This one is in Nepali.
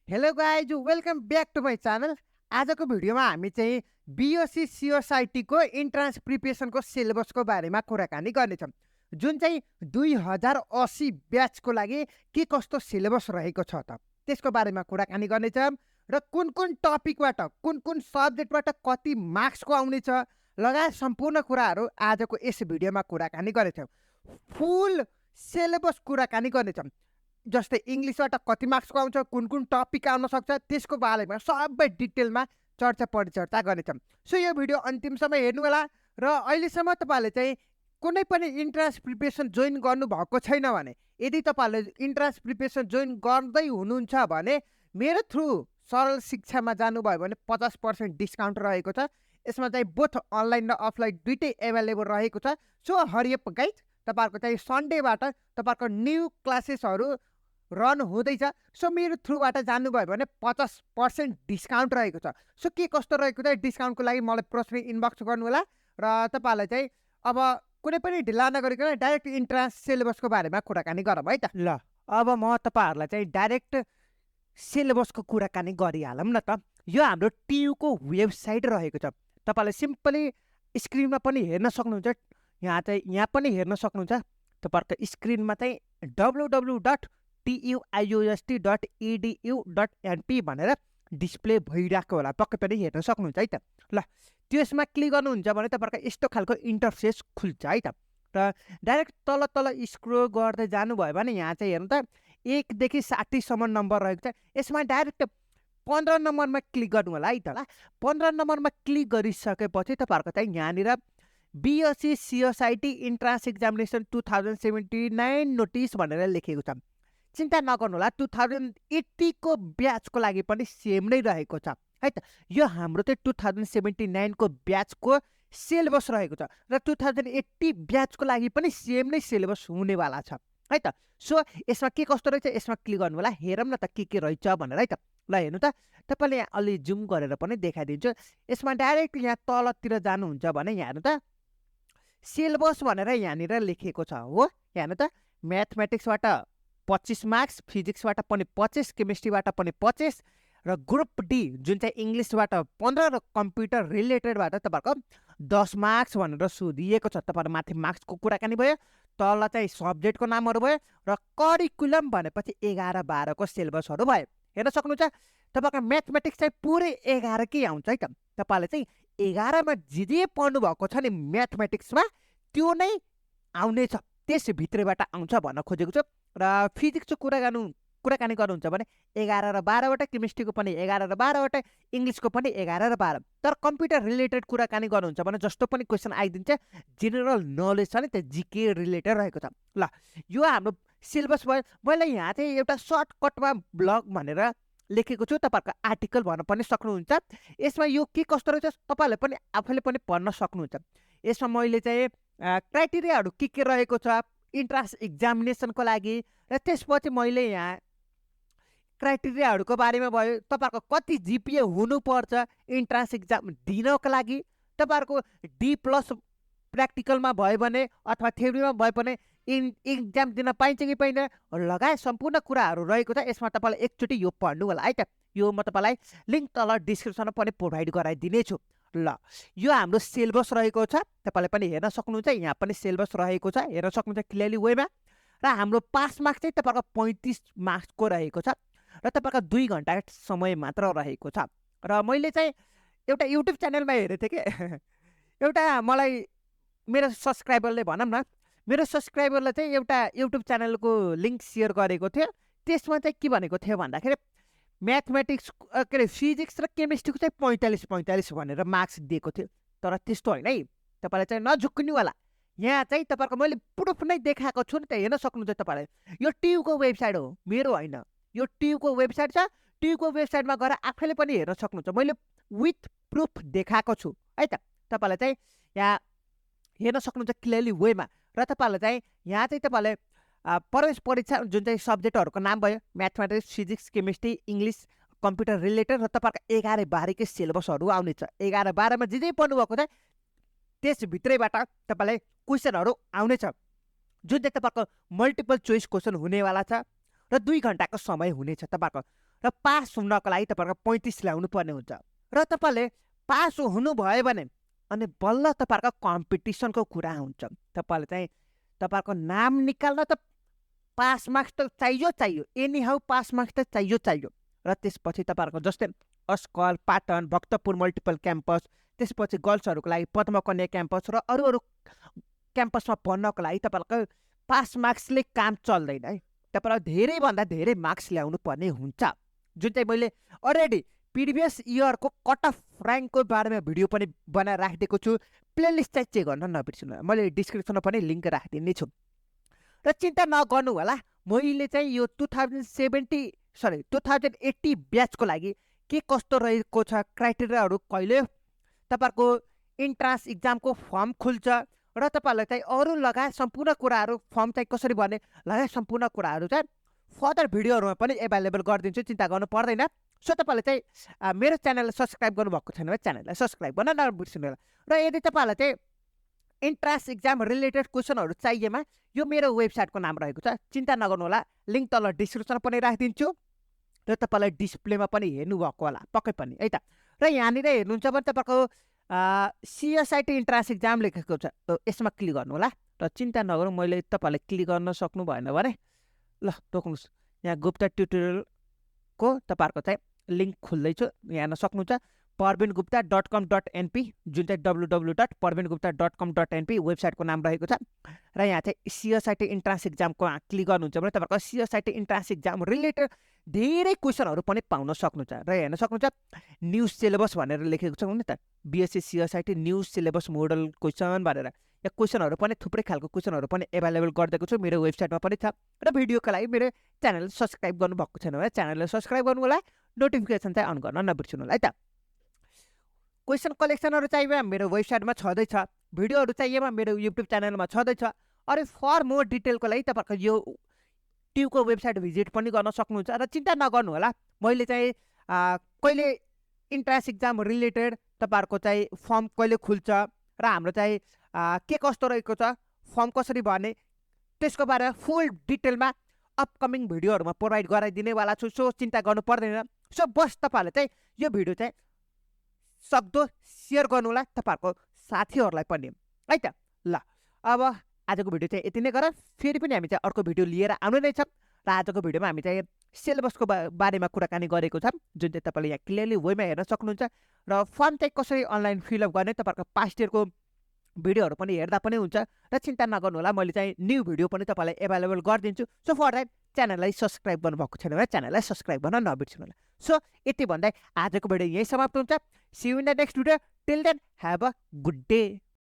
Hello guys, welcome back to my channel. आजको भिडियोमा हामी चाहिँ BSc.CSIT को इन्ट्रान्स प्रिपरेसनको सिलेबसको बारेमा कुराकानी गर्नेछौँ, जुन चाहिँ 2080 ब्याचको लागि के कस्तो सिलेबस रहेको छ त त्यसको बारेमा कुराकानी गर्नेछौँ र कुन कुन टपिकबाट कुन कुन सब्जेक्टबाट कति मार्क्सको आउनेछ लगायत सम्पूर्ण कुराहरू आजको यस भिडियोमा कुराकानी गर्नेछौँ। फुल सिलेबस कुराकानी गर्नेछौँ, जस्तै इङ्ग्लिसबाट कति मार्क्सको आउँछ, कुन कुन टपिक आउन सक्छ, त्यसको बारेमा सबै डिटेलमा चर्चा परिचर्चा गर्नेछौँ। सो यो भिडियो अन्तिमसम्म हेर्नु होला र अहिलेसम्म तपाईँहरूले चाहिँ कुनै पनि इन्ट्रान्स प्रिपरेसन जोइन गर्नुभएको छैन भने, यदि तपाईँहरूले इन्ट्रान्स प्रिपरेसन जोइन गर्दै हुनुहुन्छ भने मेरो थ्रु सरल शिक्षामा जानुभयो भने 50% डिस्काउन्ट रहेको छ। यसमा चाहिँ बोथ अनलाइन र अफलाइन दुइटै एभाइलेबल रहेको छ। सो हरियप गाइज, तपाईँहरूको चाहिँ सन्डेबाट तपाईँहरूको न्यू क्लासेसहरू रन हुँदैछ। सो मेरो थ्रुबाट जानुभयो भने 50% डिस्काउन्ट रहेको छ। सो के कस्तो रहेको छ डिस्काउन्टको लागि मलाई प्रश्न इनबक्स गर्नु होला र तपाईँहरूलाई चाहिँ अब कुनै पनि ढिला नगरिकन डाइरेक्ट इन्ट्रान्स सिलेबसको बारेमा कुराकानी गरौँ है त। ल, अब म तपाईँहरूलाई चाहिँ डाइरेक्ट सिलेबसको कुराकानी गरिहालौँ न त। यो हाम्रो टियुको वेबसाइट रहेको छ। तपाईँले सिम्पली स्क्रिनमा पनि हेर्न सक्नुहुन्छ, यहाँ पनि हेर्न सक्नुहुन्छ। तपाईँहरूको स्क्रिनमा चाहिँ www.tuist.edu.np भनेर डिस्प्ले भइरहेको होला, पक्कै पनि हेर्न सक्नुहुन्छ है त। ल, त्यसमा क्लिक गर्नुहुन्छ भने तपाईँहरूको यस्तो खालको इन्टरफेस खुल्छ है त। र डाइरेक्ट तल स्क्रोल गर्दै जानुभयो भने यहाँ चाहिँ हेर्नु त 1 देखि 60 सम्म नम्बर रहेको छ। यसमा डाइरेक्ट 15 नम्बरमा क्लिक गर्नु होला है त। 15 नम्बरमा क्लिक गरिसकेपछि तपाईँहरूको चाहिँ यहाँनिर BSc.CSIT इन्ट्रान्स एक्जामिनेसन 2079 नोटिस भनेर लेखेको छ। चिन्ता नगर्नु होला, 2080 को ब्याचको लागि पनि सेम नै रहेको छ है त। यो हाम्रो चाहिँ 2079 को ब्याचको सिलेबस रहेको छ र 2080 ब्याचको लागि पनि सेम नै सिलेबस हुनेवाला छ है त। सो यसमा के कस्तो रहेछ यसमा क्लिक गर्नु होला, हेरौँ न त के रहेछ भनेर है त। ल, हेर्नु त, तपाईँले यहाँ अलि जुम गरेर पनि देखाइदिन्छु। यसमा डाइरेक्ट यहाँ तलतिर जानुहुन्छ भने यहाँ हेर्नु त सिलेबस भनेर यहाँनिर लेखेको छ हो। हेर्नु त, म्याथमेटिक्सबाट 25 मार्क्स, फिजिक्सबाट पनि 25, केमिस्ट्रीबाट पनि 25 र ग्रुप डी जुन चाहिँ इङ्ग्लिसबाट 15 र कम्प्युटर रिलेटेडबाट तपाईँहरूको 10 मार्क्स भनेर सोधिएको छ। तपाईँहरू माथि मार्क्सको कुराकानी भयो, तल चाहिँ सब्जेक्टको नामहरू भयो र करिकुलम भनेपछि 11-12 को सिलेबसहरू भयो। हेर्न सक्नुहुन्छ, तपाईँको म्याथमेटिक्स चाहिँ पुरै 11 कै आउँछ है त। तपाईँले चाहिँ 11 मा जे पढ्नु भएको छ नि म्याथमेटिक्समा त्यो नै आउनेछ, त्यसभित्रैबाट आउँछ भन्न खोजेको छु। र फिजिक्सको कुराकानी गर्नुहुन्छ भने 11 र 12वटा, केमिस्ट्रीको पनि 11 र 12वटा, इङ्ग्लिसको पनि 11 र 12। तर कम्प्युटर रिलेटेड कुराकानी गर्नुहुन्छ भने जस्तो पनि क्वेसन आइदिन्छ, जेनरल नलेज छ नि त, जिके रिलेटेड रहेको छ। ल, यो हाम्रो सिलेबस भयो। मैले यहाँ चाहिँ एउटा सर्टकटमा ब्लग भनेर लेखेको छु, तपाईँहरूको आर्टिकल भन्न पनि सक्नुहुन्छ। यसमा यो के कस्तो रहेछ तपाईँहरूले पनि आफैले पनि पढ्न सक्नुहुन्छ। यसमा मैले चाहिँ क्राइटेरियाहरू के रहेको छ इन्ट्रान्स एक्जामिनेसनको लागि, र त्यसपछि मैले यहाँ क्राइटेरियाहरूको बारेमा भयो, तपाईँहरूको कति जिपिए हुनुपर्छ इन्ट्रान्स एक्जाम दिनको लागि, तपाईँहरूको D+ प्र्याक्टिकलमा भयो भने अथवा थ्योरीमा भयो भने एक्जाम दिन पाइन्छ कि पाइँदैन लगायत सम्पूर्ण कुराहरू रहेको छ। यसमा तपाईँलाई एकचोटि यो पढ्नु होला है त। यो म तपाईँलाई लिङ्क तल डिस्क्रिप्सनमा पनि प्रोभाइड गराइदिनेछु। ल, यो हाम्रो सिलेबस रहेको छ, तपाईँले पनि हेर्न सक्नुहुन्छ। यहाँ पनि सिलेबस रहेको छ, हेर्न सक्नुहुन्छ क्लियरली वेमा। र हाम्रो पास मार्क्स चाहिँ तपाईँहरूको 35 मार्क्सको रहेको छ र तपाईँको 2 घन्टा समय मात्र रहेको छ। र मैले चाहिँ एउटा युट्युब च्यानलमा हेरेको थिएँ कि एउटा मलाई मेरो सब्सक्राइबरले भनौँ न, मेरो सब्सक्राइबरले चाहिँ एउटा युट्युब च्यानलको लिङ्क सेयर गरेको थियो। त्यसमा चाहिँ के भनेको थियो भन्दाखेरि म्याथमेटिक्स के अरे फिजिक्स र केमिस्ट्रीको चाहिँ 45 भनेर मार्क्स दिएको थियो। तर त्यस्तो होइन है, तपाईँलाई चाहिँ नझुक्किनु होला। यहाँ चाहिँ तपाईँहरूको मैले प्रुफ नै देखाएको छु नि त, हेर्न सक्नुहुन्छ तपाईँले। यो टियुको वेबसाइट हो, मेरो होइन। यो टियुको वेबसाइट छ, टियुको वेबसाइटमा गएर आफैले पनि हेर्न सक्नुहुन्छ। मैले विथ प्रुफ देखाएको छु है त। तपाईँलाई चाहिँ यहाँ हेर्न सक्नुहुन्छ क्लियरली वेमा। र तपाईँहरूलाई चाहिँ यहाँ चाहिँ तपाईँले प्रवेश परीक्षा जुन चाहिँ सब्जेक्टहरूको नाम भयो, mathematics, physics, chemistry, English, computer related र तपाईँहरूको 11-12 कै सिलेबसहरू आउनेछ। 11-12 मा जे पढ्नुभएको छ त्यसभित्रैबाट तपाईँलाई क्वेसनहरू आउनेछ, जुन चाहिँ तपाईँहरूको मल्टिपल चोइस क्वेसन हुनेवाला छ र 2 घन्टाको समय हुनेछ तपाईँहरूको। र पास हुनको लागि तपाईँहरूको 35 ल्याउनु पर्ने हुन्छ र तपाईँले पास हुनुभयो भने अनि बल्ल तपाईँहरूको कम्पिटिसनको कुरा हुन्छ तपाईँले चाहिँ तपाईँहरूको नाम निकाल्न त पास मार्क्स त चाहियो एनी हाउ पास मार्क्स त चाहियो र त्यसपछि तपाईँहरूको जस्तै अस्कल पाटन भक्तपुर मल्टिपल क्याम्पस त्यसपछि गर्ल्सहरूको लागि पद्मकन्या क्याम्पस र अरू अरू क्याम्पसमा पढ्नको लागि तपाईँहरूको पास मार्क्सले काम चल्दैन है तपाईँलाई धेरैभन्दा धेरै मार्क्स ल्याउनु पर्ने हुन्छ जुन चाहिँ मैले अलरेडी प्रिभियस इयरको कट अफ ऱ्याङ्कको बारेमा भिडियो पनि बनाएर राखिदिएको छु प्लेलिस्ट चाहिँ चेक गर्न नबिर्सिनु मैले डिस्क्रिप्सनमा पनि लिङ्क राखिदिने छु र चिन्ता नगर्नु होला मैले चाहिँ यो 2080 ब्याचको लागि के कस्तो रहेको छ क्राइटेरियाहरू कहिले तपाईँहरूको इन्ट्रान्स इक्जामको फर्म खुल्छ र तपाईँहरूलाई चाहिँ अरू लगायत सम्पूर्ण कुराहरू फर्म चाहिँ कसरी भर्ने लगायत सम्पूर्ण कुराहरू चाहिँ फर्दर भिडियोहरूमा पनि एभाइलेबल गरिदिन्छु चिन्ता गर्नु पर्दैन सो तपाईँले चाहिँ मेरो च्यानललाई सब्सक्राइब गर्नुभएको छैन भने च्यानललाई सब्सक्राइब गर्न नबिर्सिनु होला र यदि तपाईँलाई चाहिँ इन्ट्रान्स इक्जाम रिलेटेड क्वेसनहरू चाहिएमा यो मेरो वेबसाइटको नाम रहेको छ चिन्ता नगर्नु होला लिङ्क तल डिस्क्रिप्सनमा पनि राखिदिन्छु र तपाईँलाई डिस्प्लेमा पनि हेर्नुभएको होला पक्कै पनि है त र यहाँनिर हेर्नुहुन्छ भने तपाईँको CSIT इन्ट्रान्स इक्जाम लेखेको छ यसमा क्लिक गर्नु होला र चिन्ता नगर्नु मैले तपाईँलाई क्लिक गर्न सक्नु भएन भने ल रोक्नुहोस् यहाँ गुप्ता ट्युटोरियलको तपाईँहरूको चाहिँ लिङ्क खोल्दैछु यहाँ हेर्न सक्नुहुन्छ parvingupta.com.np जुन चाहिँ www.parvingupta.com.np वेबसाइटको नाम रहेको छ र यहाँ चाहिँ CSIT इन्ट्रान्स इक्जामको क्लिक गर्नुहुन्छ भने तपाईँहरूको CSIT इन्ट्रान्स इक्जाम रिलेटेड धेरै क्वेसनहरू पनि पाउन सक्नुहुन्छ र हेर्न सक्नुहुन्छ न्यू सिलेबस भनेर लेखेको छ नि त BSc.CSIT new syllabus model question भनेर या क्वेसनहरू पनि थुप्रै खालको क्वेसनहरू पनि एभाइलेबल गरिदिएको छु मेरो वेबसाइटमा पनि छ र भिडियोको लागि मेरो च्यानल सब्सक्राइब गर्नुभएको छैन भने च्यानललाई सब्सक्राइब गर्नु होला नोटिफिकेसन चाहिँ अन गर्न नबिर्सिनु होला है त क्वेसन कलेक्सनहरू चाहिएमा मेरो वेबसाइटमा छँदैछ भिडियोहरू चाहिएमा मेरो युट्युब च्यानलमा छँदैछ अरू फर मोर डिटेलको लागि तपाईँहरूको यो ट्युको वेबसाइट भिजिट पनि गर्न सक्नुहुन्छ र चिन्ता नगर्नु होला मैले चाहिँ कहिले इन्ट्रान्स इक्जाम रिलेटेड तपाईँहरूको चाहिँ फर्म कहिले खुल्छ र हाम्रो चाहिँ के कस्तो रहेको छ फर्म कसरी भर्ने त्यसको बारेमा फुल डिटेलमा अपकमिङ भिडियोहरूमा प्रोभाइड गराइदिनेवाला छु सो चिन्ता गर्नु पर्दैन सो बस तपाईँहरूले चाहिँ यो भिडियो चाहिँ सक्दो सेयर गर्नु होला तपाईँहरूको साथीहरूलाई पनि है त ल अब आजको भिडियो चाहिँ यति नै गर फेरि पनि हामी चाहिँ अर्को भिडियो लिएर आउनु नै छ र आजको भिडियोमा हामी चाहिँ सिलेबसको बारेमा कुराकानी गरेको छ जुन चाहिँ तपाईँले यहाँ क्लियरली वेमा हेर्न सक्नुहुन्छ र फर्म चाहिँ कसरी अनलाइन फिलअप गर्ने तपाईँहरूको पास्ट इयरको भिडियोहरू पनि हेर्दा पनि हुन्छ र चिन्ता नगर्नु होला मैले चाहिँ न्यू भिडियो पनि तपाईँलाई एभाइलेबल गरिदिन्छु सो फर द्याट च्यानललाई सब्सक्राइब गर्नुभएको छैन भने च्यानललाई सब्सक्राइब गर्न नबिर्सिनु होला सो यति भन्दै आजको भिडियो यही समाप्त हुन्छ see you in the next video till then have a good day